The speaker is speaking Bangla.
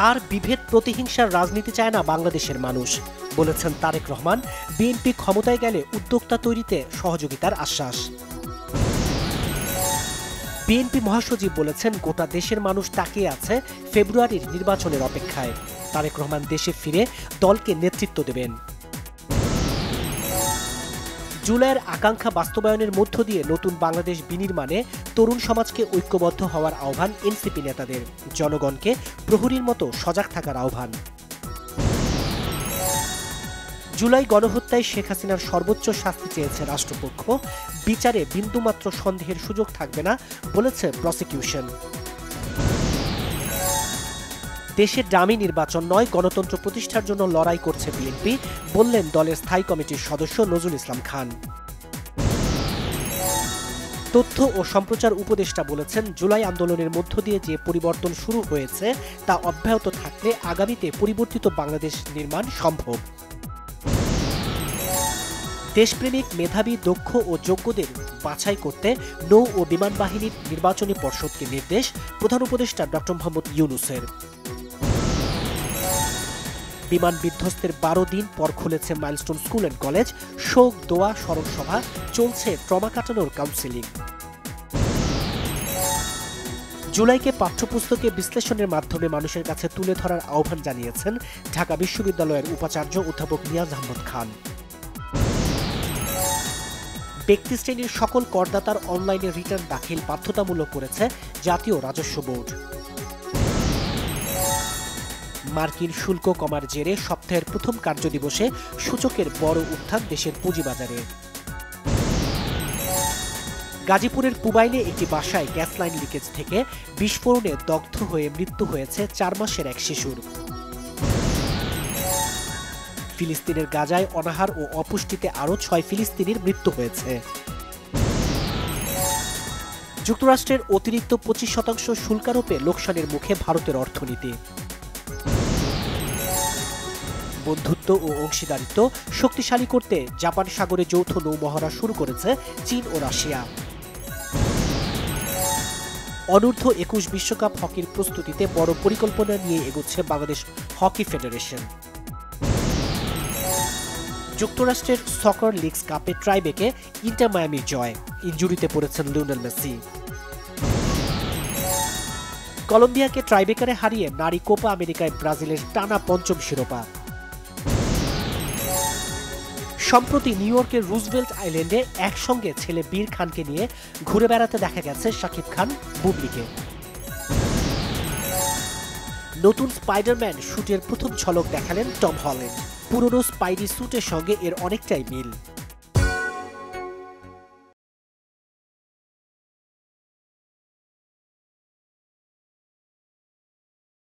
আর বিভেদ প্রতিহিংসার রাজনীতি চায় না বাংলাদেশের মানুষ, বলেছেন তারেক রহমান। বিএনপি ক্ষমতায় গেলে উদ্যোক্তা তৈরিতে সহযোগিতার আশ্বাস। বিএনপি মহাসচিব বলেছেন, গোটা দেশের মানুষ তাকিয়ে আছে ফেব্রুয়ারির নির্বাচনের অপেক্ষায়। তারেক রহমান দেশে ফিরে দলকে নেতৃত্ব দেবেন। জুলাইয়ের আকাঙ্ক্ষা বাস্তবায়নের মধ্য দিয়ে নতুন বাংলাদেশ বিনির্মাণে তরুণ সমাজকে ঐক্যবদ্ধ হওয়ার আহ্বান এনসিপি নেতাদের। জনগণকে প্রহরীর মতো সজাগ থাকার আহ্বান। জুলাই গণহত্যায় শেখ হাসিনার সর্বোচ্চ শাস্তি চেয়েছে রাষ্ট্রপক্ষ। বিচারে বিন্দুমাত্র সন্দেহের সুযোগ থাকবে না, বলেছে প্রসিকিউশন। দেশের ডামি নির্বাচন নয়, গণতন্ত্র প্রতিষ্ঠার জন্য লড়াই করছে বিএনপি, বললেন দলের স্থায়ী কমিটির সদস্য নজরুল ইসলাম খান। তথ্য ও সম্প্রচার উপদেষ্টা বলেছেন, জুলাই আন্দোলনের মধ্য দিয়ে যে পরিবর্তন শুরু হয়েছে তা অব্যাহত থাকলে আগামীতে পরিবর্তিত বাংলাদেশ নির্মাণ সম্ভব। দেশপ্রেমিক, মেধাবী, দক্ষ ও যোগ্যদের বাছাই করতে নৌ ও বিমান বাহিনীর নির্বাচনী পর্ষদকে নির্দেশ প্রধান উপদেষ্টা ডক্টর মোহাম্মদ ইউনূসের। বিমান বিধ্বস্তের 12 দিন পর খুলেছে মাইলস্টোন স্কুল অ্যান্ড কলেজ। শোক, দোয়া, স্মরণ সভা, চলছে ট্রমা কাটানোর কাউন্সেলিং। জুলাইকে পাঠ্যপুস্তকে বিশ্লেষণের মাধ্যমে মানুষের কাছে তুলে ধরার আহ্বান জানিয়েছেন ঢাকা বিশ্ববিদ্যালয়ের উপাচার্য অধ্যাপক নিয়াজ আহমদ খান। ব্যক্তি শ্রেণীর সকল করদাতার অনলাইনে রিটার্ন দাখিল বাধ্যতামূলক করেছে জাতীয় রাজস্ব বোর্ড। মার্কিন শুল্ক কমার জেরে সপ্তাহের প্রথম কার্যদিবসে সূচকের বড় উত্থান দেশের পুঁজিবাজারে। গাজীপুরের পুবাইলে একটি বাসায় গ্যাস লাইন লিকেজ থেকে বিস্ফোরণে দগ্ধ হয়ে মৃত্যু হয়েছে 4 মাসের এক শিশুর। ফিলিস্তিনের গাজায় অনাহার ও অপুষ্টিতে আরও 6 ফিলিস্তিনির মৃত্যু হয়েছে। যুক্তরাষ্ট্রের অতিরিক্ত 25% শুল্কারোপে লোকসানের মুখে ভারতের অর্থনীতি। বন্ধুত্ব ও অংশীদারিত্ব শক্তিশালী করতে জাপান সাগরে যৌথ নৌমহড়া শুরু করেছে চীন ও রাশিয়া। অনূর্ধ্ব 21 বিশ্বকাপ হকির প্রস্তুতিতে বড় পরিকল্পনা নিয়ে এগোচ্ছে বাংলাদেশ হকি ফেডারেশন। যুক্তরাষ্ট্রের সকার লিগস কাপে ট্রাইবেকে ইন্টার মায়ামির জয়। ইনজুরিতে পড়েছেন লিওনেল মেসি। কলম্বিয়াকে ট্রাইবেকারে হারিয়ে নারী কোপা আমেরিকায় ব্রাজিলের টানা 5ম শিরোপা। সম্প্রতি নিউ ইয়র্কের রুজভেল্ট আইল্যান্ডে একসঙ্গে ছেলে বীর খানকে নিয়ে ঘুরে বেড়াতে দেখা গেছে শাকিব খান, বুবলিকে। নতুন স্পাইডারম্যান শুটের প্রথম ঝলক দেখালেন টম হল্যান্ড। পুরনো স্পাইডি স্যুটের সঙ্গে এর অনেকটাই মিল।